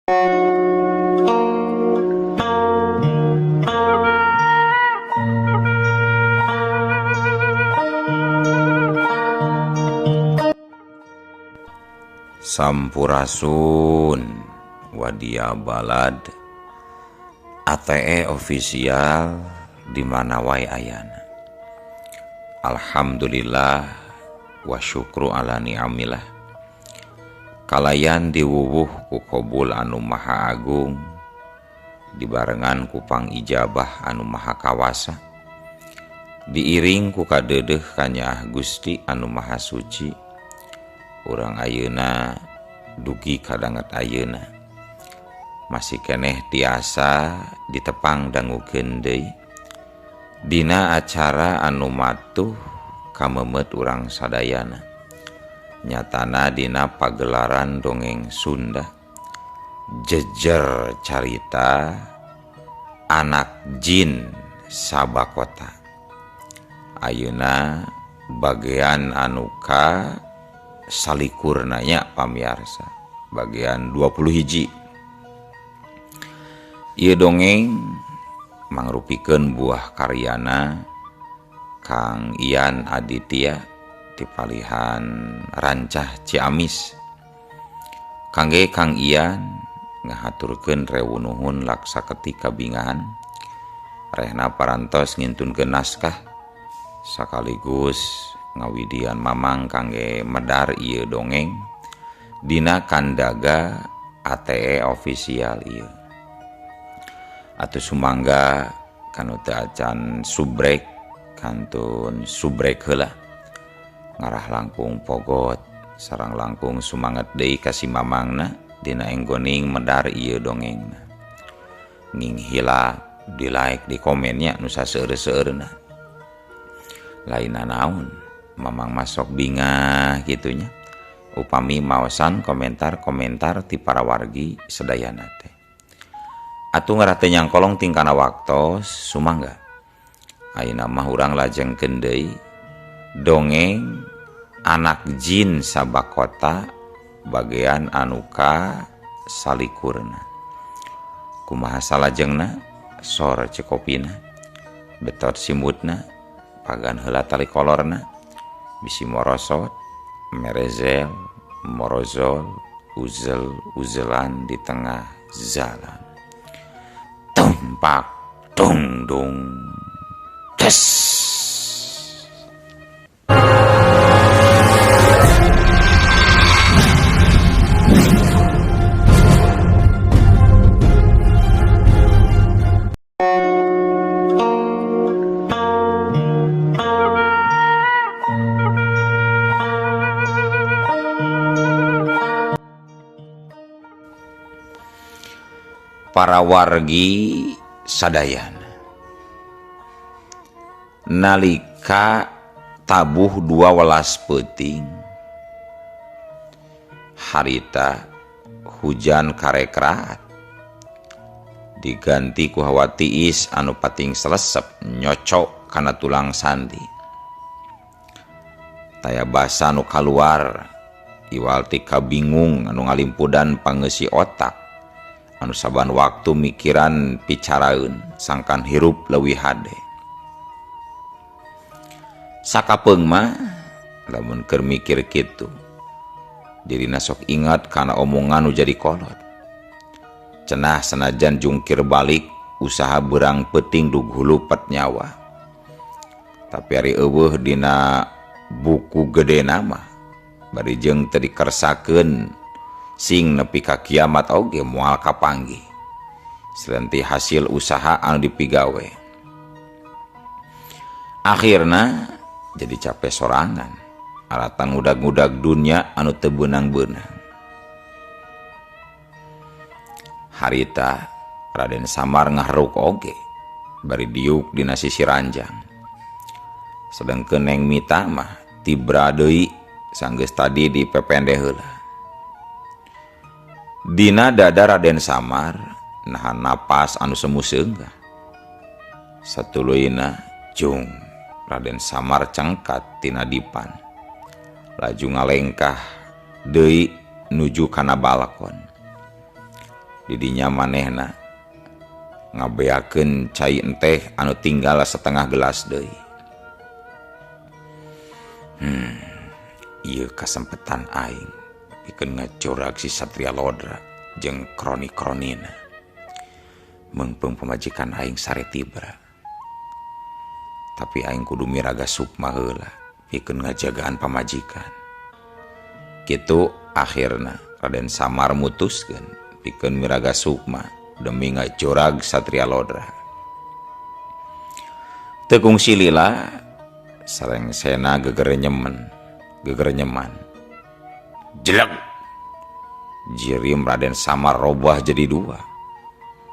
Sampurasun Wadia Balad ATE official di mana wae ayana. Alhamdulillah wa syukru ala ni'amillah. Kalayan diwuwuh ku qobul anu maha agung, dibarengan ku pangijabah anu maha kawasa, diiring ku kadeudeuh kanyah Gusti anu maha suci. Urang ayeuna dugi kadanget ayeuna masih keneh tiasa ditepang dangukeun deui dina acara anu matuh kamemet urang sadayana, nyatana dina pagelaran dongeng Sunda jejer carita anak jin sabakota. Ayeuna bagian anu ka salikurnanya pamiarsa bagian 21. Ieu dongeng mangrupikeun buah karyana Kang Ian Aditya ti palihan Rancah Ciamis. Kangge Kang Ian ngahaturkeun rewu nuhun laksa ketika bingahan rehna parantos ngintunkeun naskah sakaligus ngawidian mamang kangge medar ieu dongeng dina kandaga ATE official ieu. Atuh sumangga kanu teu acan subrek kantun subrek heula ngarah langkung pogot sareng langkung sumanget deui ka si mamangna dina enggoning medar ieu dongengna. Nging hilap di like di komennya nu saseueur-seueurna. Lainna naon mamang masok bingah gitunya upami maosan komentar-komentar ti para wargi sedayana teh. Atuh ngarah teh nyangkolong tingkana waktos sumangga ayeuna mah urang lajengkeun deui dongeng anak jin sabakota bagean anu ka salikurna. Kumaha salajengna sor cekopina betot simutna pagan heula tali kolorna bisi morosot, merezel, morozol, uzel-uzelan di tengah jalan. Tumpak, dung dung, tes. Para wargi sadayana nalika tabuh 12 peuting harita hujan karekrat diganti ku hawa tiis anu pating selesep nyocok kana tulang sandi. Taya basa anu kaluar iwal ti kabingung anu ngalimpudan pangeusih otak anu saban waktu mikiran picaraeun sangkan hirup leuwih hade. Sakapeung mah lamun keur mikir kitu dirina sok ingat kana omongan nu jadi kolot. Cenah sanajan jungkir balik usaha beurang peuting dug hulupet nyawa, tapi ari eueuh dina buku gedena mah bari jeung teu dikersakeun sing nepi ka kiamat oge moal kapanggih selenti hasil usaha anu dipigawe. Akhirna jadi capek sorangan alatan ngudag-ngudag dunya anu teu beunang-beunang. Harita Raden Samar ngahruk oge bari diuk dina sisi ranjang. Sedengkeun Neng Mita mah tibra deui sanggeus tadi dipepende heula. Dina dada Raden Samar nahan napas anu semu seunggah. Satuluyna jung Raden Samar cengkat tina dipan laju ngalengkah deui nuju kana balkon. didinya manehna ngabeakeun cai teh anu tinggal setengah gelas deui. Ieu kasempetan aing pikeun ngacurag si Satria Lodra jeung kroni-kronina. Meungpeung pamajikan aing sare tibra. Tapi aing kudu miraga sukma heula pikeun ngajagaan pamajikan. Kitu akhirna Raden Samar mutuskeun pikeun miraga sukma demi ngacurag Satria Lodra. Teu kungsi lila sareng sena gegerenyeman. Jeleg. Jirim Raden Samar robah jadi dua.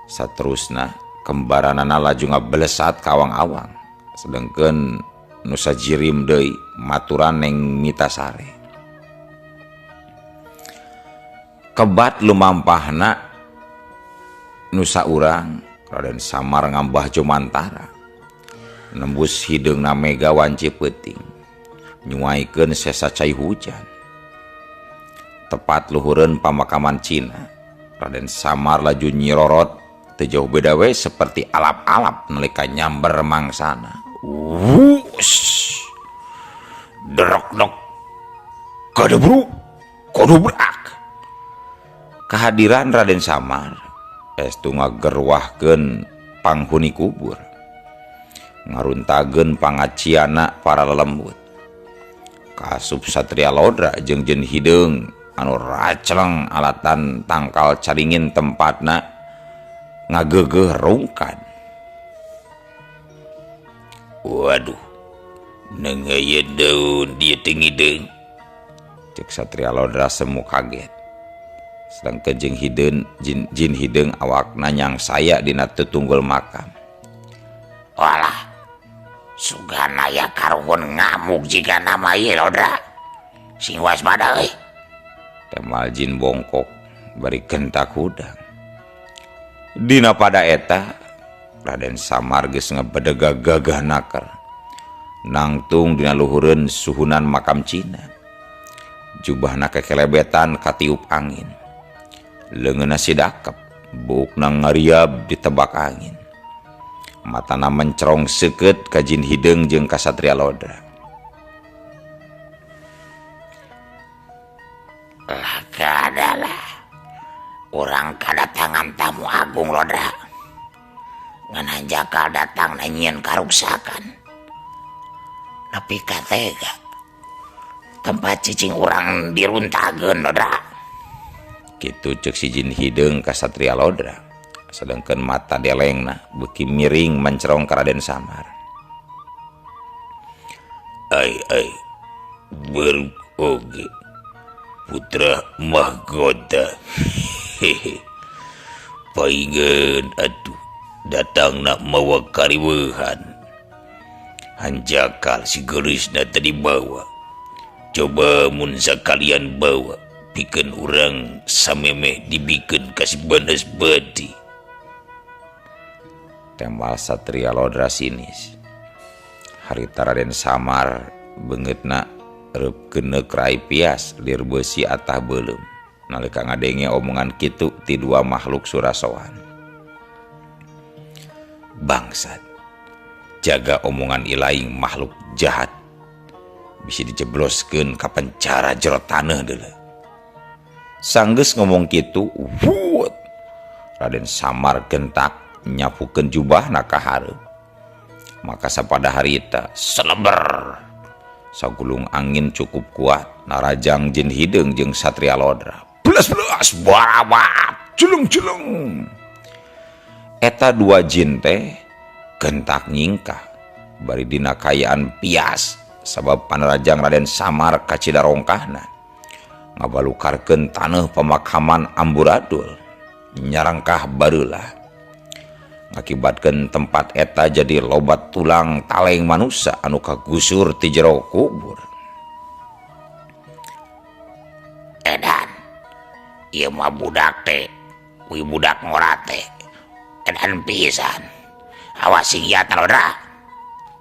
Saterusna kembaranana laju ngabelesat ka awang-awang. Sedengkeun nu sajirim deui maturan neng Mitasare. Kebat lumampahna nu saurang Raden Samar ngambah Jomantara. Nembus hideungna Mega wanci peuting. Nyuaikeun sesa cai hujan. Tepat luhureun pamakaman Cina, Raden Samar laju nyirorot teu jauh beda we seperti alap-alap nalika nyamber mangsana. Wush. Derok-dok. Kodobrak. Kehadiran Raden Samar estu ngagerwahkeun panghuni kubur. Ngaruntageun pangaciana para lelembut. Kasup Satria Lodra jeung Jin Hideung anu racleng alatan tangkal caringin tempatna ngageugeuh rungkan. Waduh, nengeyeun daun dieu teu ngideung. Cek Satria Lodra semu kaget. Sedangkan Jin Hideung awakna nyang saya dina tutunggul makam. Walah, sugana ya karuhun ngamuk jika nama ieu Lodra. Sing waspada euy. Temal Jin bongkok bari kentak hudang. Dina pada eta Raden Samar geus ngabedega gagah naker. Nangtung dina luhureun suhunan makam Cina. Jubahna kekelebetan katiup angin. Leungeunna sidakep, buukna ngariab ditebak angin. Matana mencerong seukeut ka Jin Hideung jeung ka Satria Lodra. Laka adalah orang kedatangan tamu agung Lodra. Ngan hanjakal datang nanyieun karuksakan. Nepi ka tega. Tempat cicing urang diruntageun Lodra. Kitu ceuk si Jin Hideung ka Satria Lodra. Sedangkan mata delengna beuki miring mencerong ka Raden Samar. Ai baru oge putra mahkota. Hehe. Paingeun atuh datangna mawa kariweuhan. Hanjakal si geureusna tadi bawa. Coba mun sakalian bawa pikeun urang samemeh dibikeun kasih banas bati. Tembal Satria Lodra sinis. Harita Raden Samar beungeutna reupkeun rai pias lir beusi atah beulem nalika ngadenge omongan kitu ti dua makhluk surasowan. Bangsat, jaga omongan ilaing makhluk jahat bisa dijebloskeun ka penjara jero taneuh deuleu. Sanggeus ngomong kitu, Raden Samar gentak nyapukeun jubahna ka hareup. Maka sapada harita seleber sagulung angin cukup kuat narajang Jin Hideung jeung Satria Lodra. Belas barabat julung. Eta dua jin teh gentak nyingkah bari dina kayaan pias sabab panerajang Raden Samar ka cidarongkahna ngabalukarkeun taneuh pemakaman amburadul nyarangkah barulah ngakibatkeun tempat eta jadi lobat tulang taleng manusia anu kagusur ti jero kubur. Edan, ieu mah budak teh, budak ngorate. Edan pisan. Awas singiat Lodra.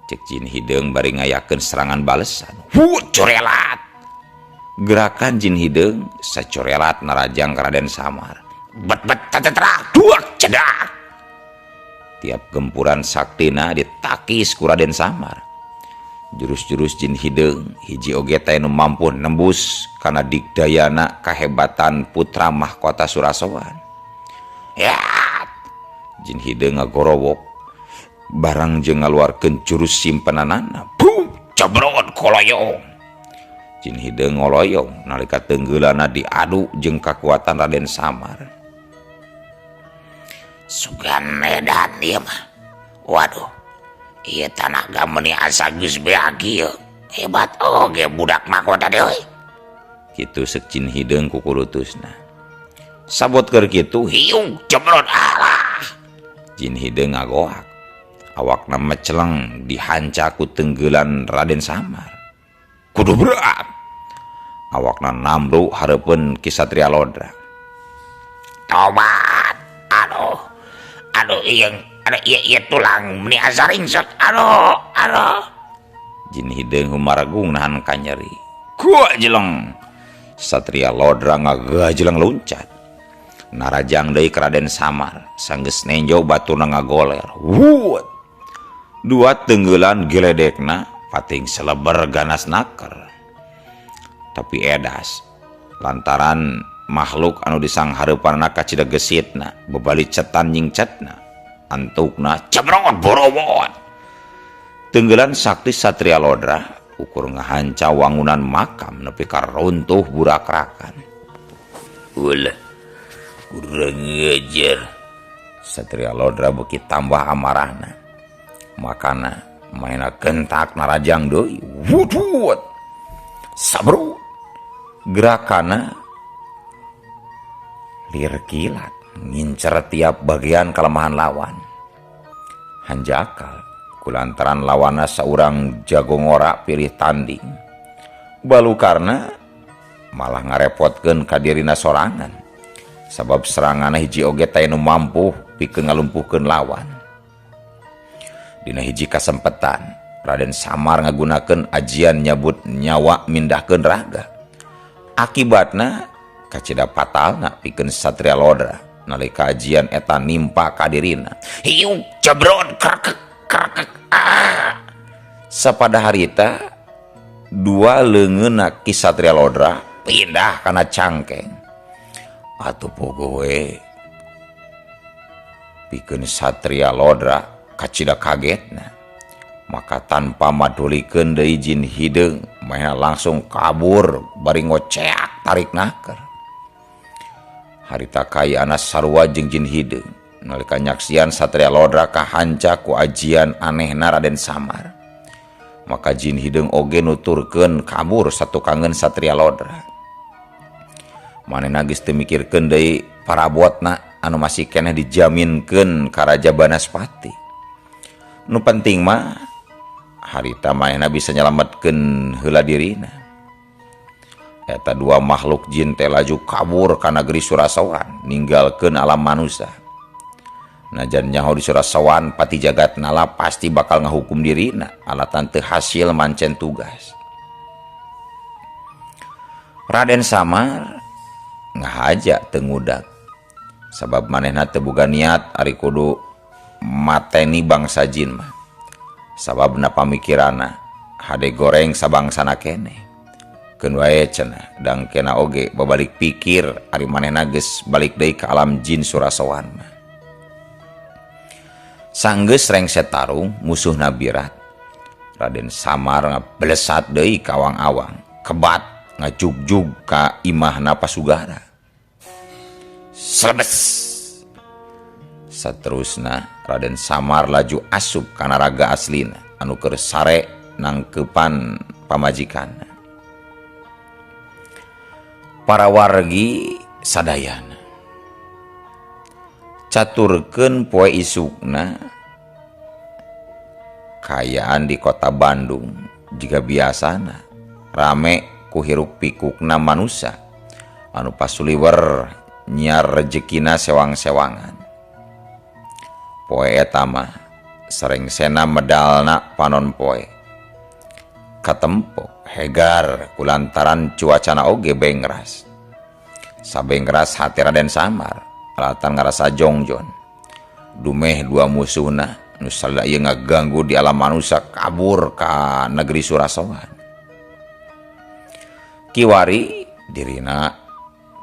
Cek Jin Hideung bari ngayakeun serangan balesan. Corelat. Gerakan Jin Hideung sacorelat narajang ka Raden Samar. bet teterak duak cedak. Tiap gempuran saktina ditakis ku Raden Samar. Jurus-jurus jin hideung hiji oge teh nu mampu nembus kana digdayana kahebatan putra mahkota Surasowan. Ya, Jin hideung ngagorowok barang jeung ngaluarkeun jurus simpenanana. Bum, cebrot koloyong. Jin hideung ngoloyong nalika tenggeulana diadu jeung kakuatan Raden Samar. Sugan medan ieu mah. Waduh, ieu tanaga meuni asa geus beak ieu. Hebat oge budak mahkota teh euy. Kitu seuk Jin hideung ku kulutusna. Sabot keur kitu Hiung cebrot alah. Jin hideung ngagoak. Awakna meceleng dihanca ku tenggeulan Raden Samar. Kudu berat. Awakna namru hareupeun Ki Satria Lodra. Tobat. Aduh ieu tulang meuni asa ringsek. Aduh. Jin hideung humaragung nahan kanyeri. Gua jeleng. Satria Lodra ngagajeleng loncat. Narajang deui ka Raden Samar, sanggeus nenjo baturna ngagoler. Wuut. Dua tenggeulan geledekna pating seleber ganas naker. Tapi edas lantaran makhluk anu disanghareupanna kacida gesitna bebali cetan nyingcetna antukna Cebrot borowot. tenggeulan sakti Satria Lodra ukur ngahanca wangunan makam nepi ka runtuh burakrakan. Ulah kurang ngejar. Satria Lodra beuki tambah amarahna. Makana maena kentak narajang deui. Wut. Sabru. Gerakana lir kilat ngincer tiap bagian kelemahan lawan. Hanjakal kulantaran lawana saurang jago ngora pilih tanding. Balukarna malah ngarepotkeun ka dirina sorangan. Sabab seranganna hiji oge teh nu mampu pikeun ngalumpuhkeun lawan. Dina hiji kasempetan Raden Samar ngagunakeun ajian nyabut nyawa mindahkeun raga. Akibatna kacida fatalna pikeun Satria Lodra nalika ajian eta nimpa ka dirina. Hiung cebrot krakek. Sapada harita dua leungeunna Ki Satria Lodra pindah kana cangkeng. Atuh pogoe pikeun Satria Lodra kacida kagetna. Maka tanpa madulikeun deui Jin hideung maya langsung kabur bari ngoceak tarik naker. Harita kaayana sarua jeung Jin hideung nalika nyaksian Satria Lodra kahanca ku ajian anehna Raden Samar. Maka Jin hideung oge nuturkeun kabur satukangeun Satria Lodra. Manehna geus teu mikirkeun deui parabotna anu masih keneh dijaminkeun ka Raja Banaspati. Nu penting mah harita manehna bisa nyalametkeun heula dirina. Eta dua makhluk jin teh laju kabur ka negeri Surasawan ninggalkeun alam manusia. Najan nyaho di Surasawan pati jagat nala pasti bakal ngahukum dirina alatan teu hasil mancen tugas. Raden Samar ngahaja teu ngudag. Sabab manehna teu boga niat ari kudu mateni bangsa jin mah. Sababna pamikiranna hade goreng sabangsana keneh. Keun wae cenah dangkena oge babalik pikir ari manehna geus balik deui ka alam jin Surasawan mah. Sanggeus rengset tarung musuhna birat. Raden Samar ngablesat deui ka awang-awang, kebat ngajugjug ka imahna pasugara. Slebes. Saterusna Raden Samar laju asup kana raga aslina anu keur sare nangkeupan pamajikanna. Para wargi sadayana caturkeun poe isukna kayaan di kota Bandung jiga biasana rame ku hiruk pikukna manusia anu pasuliwer nyiar rejekina sewang-sewangan. Poe eta mah sarengsena medalna panon poe katempo hegar kulantaran cuacana oge bengras. Sabengras hati Raden Samar alatan ngarasa jongjon. Dumeh dua musuhna nu sadaya ngaganggu di alam manusia kabur ka negeri Surasowan. Kiwari dirina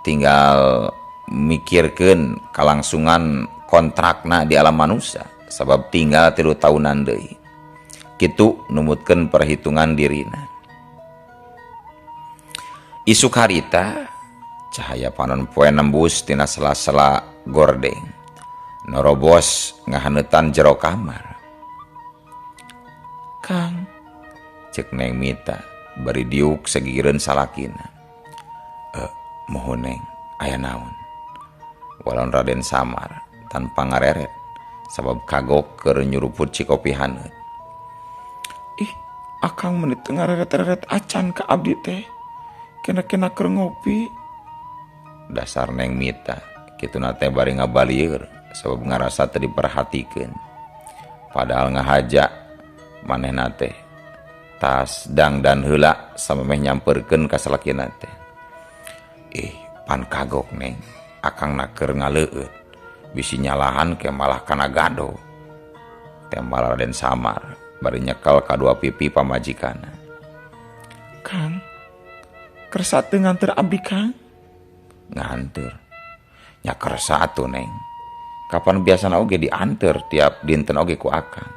tinggal mikirkeun kalangsungan kontrakna di alam manusia sabab tinggal 3 tahunan deui. Kitu numutkeun perhitungan dirina. Isuk harita cahaya panon poe nembus tina sela-sela gordeng. Norobos ngahanetan jero kamar. "Kang," cek Neng Mita bari diuk segireun salakina. Mohon Neng, aya naon?" Walon Raden samar tanpa ngareret sabab kagok keur nyuruput cikopi haneut. "Ih, akang menit ngareret-reret acan ka abdi teh. Kena-kena keur ngopi." Dasar Neng Mita kituna teh bari ngabalieur sabab ngarasa teu diperhatikeun. Padahal ngahaja manehna teh tas dangdan heula samemeh nyamperkeun ka salakina teh. Pan kagok Neng, akang na keur ngaleueut. Bisi nyalahan ke malah kana gado. Tembal Raden samar bari nyekel kadua pipi pamajikanna. "Kang, kersa teu nganter abdi Kang?" "Nganter? Nya kersa atuh Neng. Kapan biasana oge dianter tiap dinten oge ku akang.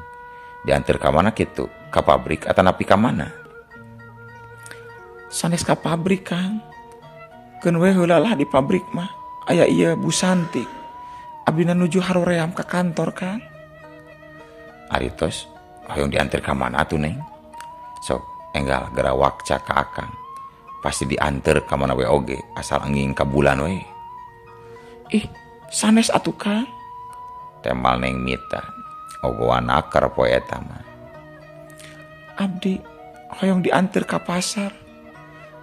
Dianter ka mana kitu? Ka pabrik atau napi ka mana?" "Sanes ka pabrik Kang. Keun we heula lah di pabrik mah aya ieu Bu Santik. Abdina nuju haroream ka kantor Kang." "Ari tos hoyong dianter ka mana atuh Neng? Sok enggal gerawak cak ka akang. Pasti dianter ka mana we oge asal enging ka bulan we." "Ih, sanes atuh Kang." Tembal Neng Mita ogoan akar poe eta mah. "Abdi hoyong dianter ka pasar.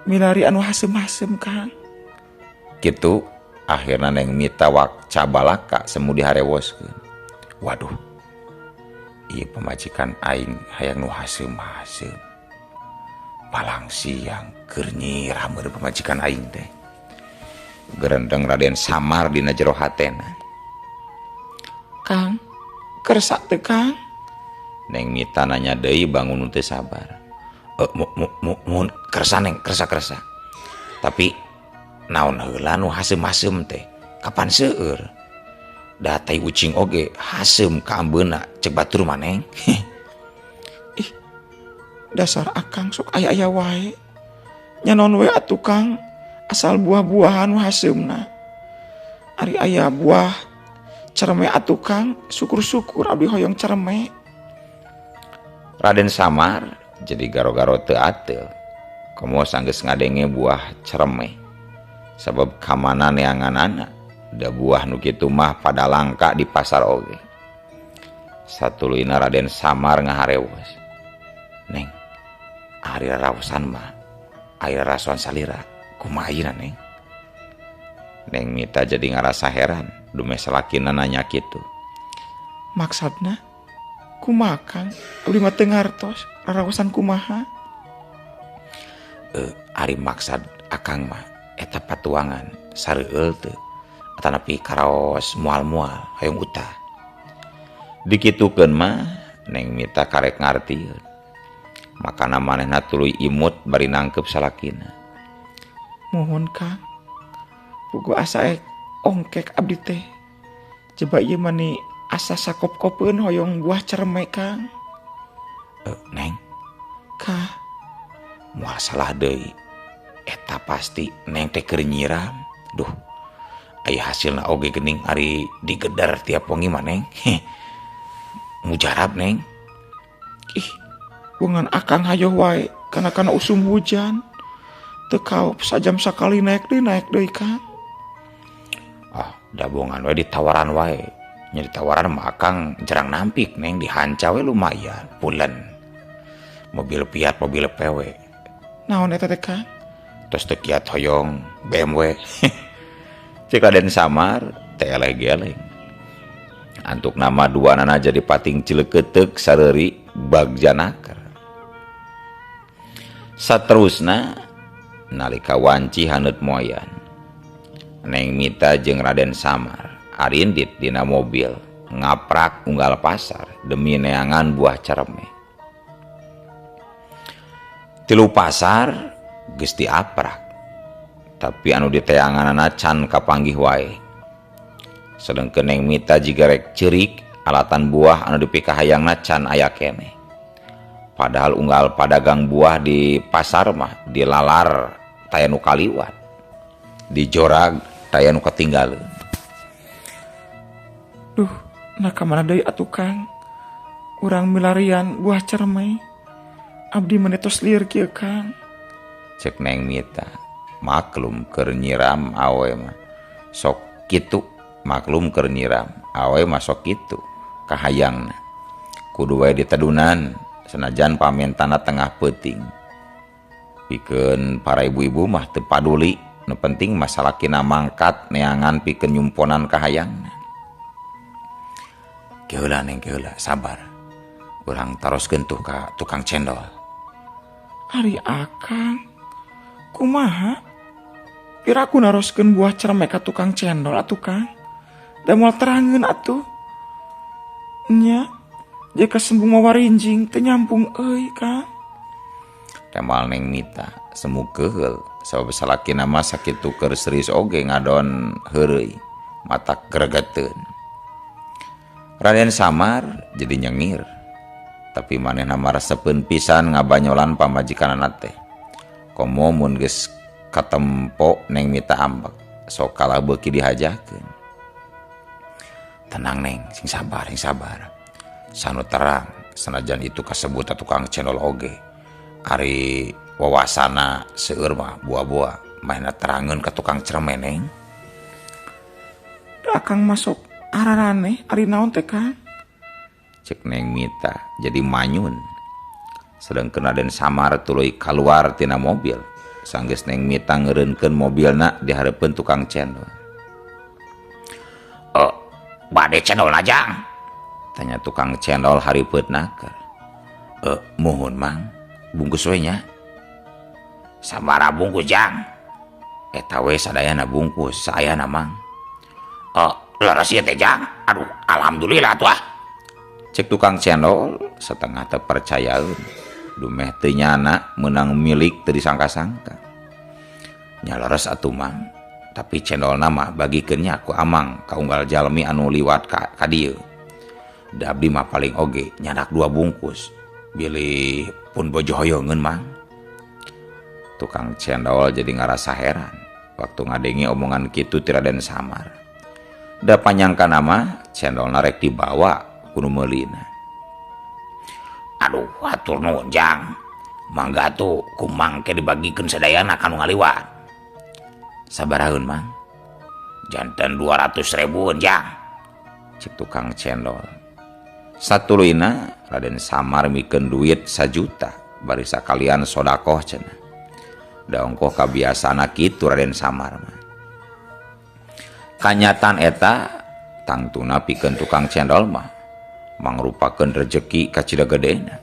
Milari anu hasem-hasem Kang." Kitu akhirna Neng Mita wak cabalaka semu diharewoskeun. Waduh, ieu pamajikan aing hayang nu hasem-hasem. Palang siang keur nyiram meureun pamajikan aing teh. Gerendeng Raden samar dina jero hatena. "Kang, kersa teu Kang?" Neng Mita nanya deui bangun teu sabar. Mun kersa Neng, kersa. Tapi naon heula nu hasem-hasem teh? Kapan seueur? Da tai ucing oge hasem ka ambeuna cek batur mah Neng." "Ih, dasar akang sok aya-aya wae. Nya naon we atuh Kang, asal buah-buahan hasemna. Ari aya buah cereme atuh Kang, syukur-syukur abdi hoyong cereme." Raden samar jadi garo-garo teu ateul. Komo sanggeus ngadenge buah cereme. Sabab kamana neanganana da buah nu kitu mah pada langka di pasar oge. Satuluyna Raden samar ngaharewos. "Neng, ari raosan mah aya rasuan salira. Kumaha ayeuna Neng?" Neng Mita jadi ngarasa heran dumeh salakina nanya kitu. "Maksudna kumaha Kang? Abdi mah teu ngartos raraosan kumaha." Ari maksad akang mah eta patuangan sareueul teu atanapi karaos moal-moal hayong utah." Dikitukeun mah Neng Mita karek ngartieun. Makana manehna tuluy imut bari nangkep salakina. "Mohon Kang, pugu asa ongkek abdi teh. Coba ieu mani asa sakop-kopeun hoyong buah cereme Kang." "Neng, Kah, moal salah deui. Eta pasti Neng teh keur nyiram. Duh, aya hasilna oge geuning ari digedar tiap wengi mah Neng. Mujarab Neng." "Ih, bungan akang hayo wae kana usum hujan. Teu kaop sajam sakali naik deui Kang." Da bongan we ditawaran wae. Nya ditawaran mah akang jarang nampik Neng, dihanca we lumayan pulen. Mobil Fiat, mobil PW. "Naon eta teh Kang?" "Tos teu kiat hoyong BMW." Cek Raden samar teh eleh-geleng. Antuk nama duanana jadi pating cileuketeuk sareuri bagjanaker. Saterusna nalika wanci haneut moyan, Neng Mita jeung Raden samar arindit dina mobil ngaprak unggal pasar demi neangan buah cerme. Tilu pasar geus diaprak, tapi anu diteanganana can kapanggih wae. Sedengkeun Neng Mita jiga rek ceurik alatan buah anu dipikahayangna can aya keneh. Padahal unggal padagang buah di pasar mah dilalar taya nu kaliwat, dijorag taya nu katinggaleun. Duh, nah kamana deui atuh Kang? Urang milarian buah cermai. Abdi menetos lieur kieu Kang. Cek Neng Mita, maklum keur nyiram awe mah sok kitu, maklum keur nyiram awe mah sok kitu kahayangna. Kudu wae ditedunan senajan pamentana tengah peuting. Pikeun para ibu-ibu mah teu paduli, nu penting masalah kina mangkat neangan pikeun nyumponan kahayangna. Geula Neng geula, sabar. Urang taroskeun tuh ka tukang cendol. Ari Akang, kumaha? Piraku naroskeun buah cermai ka tukang cendol atuh Kang. Da moal terangeun atuh. Nya, jika sembung mawarinjing teu nyampung euy Kang. Temal Neng Mita semu keheul sabab salakina mah sakitu keur serius oge ngadon heureuy matak gregeteun. Raden Samar jadi nyengir, tapi manehna maresepeun pisan ngabanyolan pamajikanana teh. Komo mun geus katempo Neng Mita ambek, sok kalah beuki dihajakeun. Tenang Neng, sing sabar, sing sabar. Sanu terang, sanajan itu kasebut tukang cendol oge. Ari wawasana seueur mah buah-buah, mainna terangeun ka tukang cermai Neng. Da Akang masuk ararane ari naon teh Kang? Cek Neng Mita jadi manyun. Sedangkeun Raden Samar tuluy kaluar tina mobil. Sanggeus Neng Mita ngeureunkeun mobilna di hareupeun tukang cendol. Bade cendol Jang? Tanya tukang cendol haripeutna keur. Muhun Mang, bungkus we nya. Sabaraha bungkus Jang? Eta we sadayana bungkus, saayana Mang. Leres ieu teh Jang? Aduh, alhamdulillah tuh. Cek tukang cendol setengah teu percayaeun. Dumeh teu nyana meunang milik teu disangka-sangka. Nya leres atuh Mang, tapi cendolna mah bagikeun nya ku Amang ka unggal jalmi anu liwat ka dieu. Da abdi mah paling oge nyanak 2 bungkus. Bilih pun bojo hoyongeun Mang. Tukang cendol jadi ngarasa heran waktu ngadengi omongan kitu ti Raden Samar. Da panyangka nama cendolna rek dibawa ku nu meulina. Aduh, hatur nuhun Jang. Mangga tuh kumang ke dibagikeun sadayana kanu ngaliwat. Sabaraheun Mang? Janten 200.000 Jang. Cek tukang cendol. Satuluyna Raden Samar mikeun duit 1 juta bari sakalian sodakoh cenah. Da ongkoh kabiasana kitu Raden Samar mah. Kanyatan eta tangtuna pikeun tukang cendol mah mangrupakeun rejeki ka Cidagedena.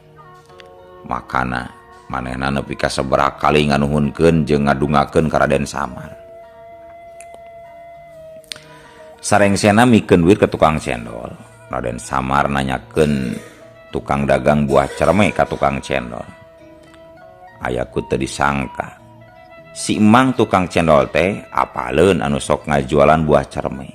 Makana manehna nepi ka sabaraha kali nganuhunkeun jeung ngadungakeun ka Raden Samar. Sarengsena mikeun duit ke tukang cendol, Raden Samar nanyakeun tukang dagang buah cermai ka tukang cendol. Ayaku teu disangka si emang tukang cendol teh apaleun anu sok ngajualan buah cermai.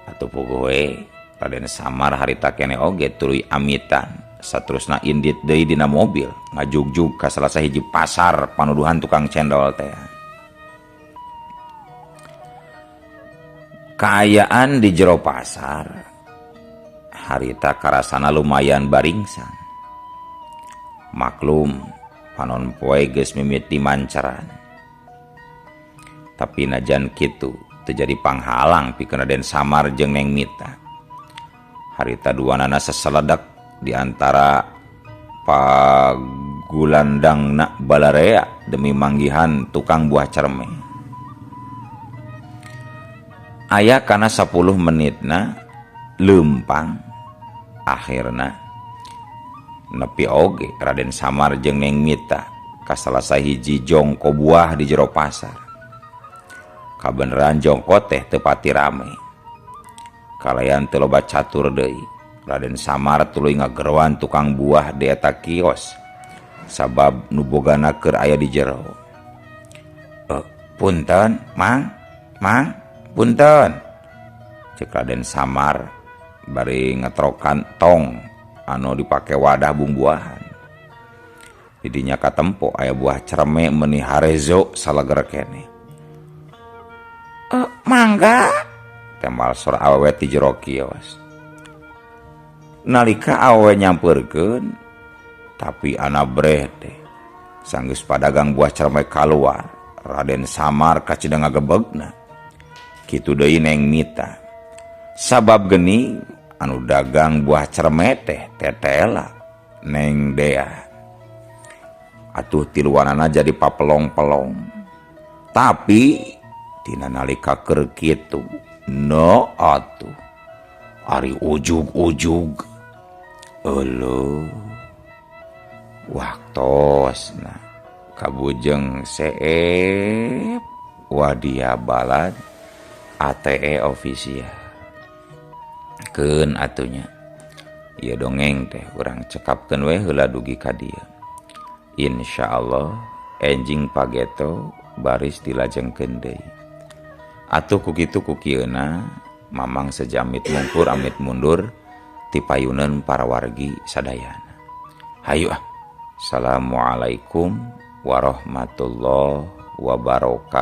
Atuh puguh we Raden Samar harita keneh oge tuluy amitan saterusna indit deui dina mobil ngajugjug ka salah sahiji pasar panuduhan tukang cendol teh. Kaayaan di jero pasar harita karasana lumayan baringsang. Maklum panon poe geus mimiti mancaran. Tapi najan kitu teu jadi panghalang pikeun Raden Samar jeung Neng Mita. Harita duanana seseledak di antara pagulandangna balarea demi manggihan tukang buah cermai. Aya kana 10 menitna leumpang akhirna nepi oge Raden Samar jeung Neng Mita ka salah sahiji jongko buah di jero pasar. Kabeneran jongko teh teu pati rame. Aya kana 10 menitna leumpang akhirna nepi oge Raden Samar jeung Neng Mita ka salah sahiji jongko buah di jero pasar. Kabeneran jongko teh teu pati rame. kalayan teu loba catur deui. Raden Samar tuluy ngagerowan tukang buah di eta kios sabab nu bogana keur aya di jero. Punten, Mang, punten. Cek Raden Samar bari ngetrokan tong anu dipake wadah bumbuahan. Didinya katempo aya buah cerme meuni harezo salager keneh. Mangga, Tembal sor awewe ti jero kios. Nalika awewe nyampeurkeun, tapi ana breh teh. Sanggeus padagang buah cerme kaluar, Raden Samar kacida ngagebegna. Kitu deui Neng Mita. Sabab geni anu dagang buah cerme teh tetela Neng Dea. Atuh tiluanana jadi papelong-pelong. Tapi tina nalika keur kitu, no atuh ari ujug-ujug eueuh waktosna kabujeng seep wadia balad ATE official keun atunya. Ieu dongeng teh urang cekapkeun we heula dugi ka dieu. Insyaallah enjing pageto baris dilajengkeun deui. Atuh kukitu kukieuna mamang sejamit mungkur amit mundur ti payuneun para wargi sadayana. Hayu ah. Assalamualaikum warahmatullahi wabarakatuh.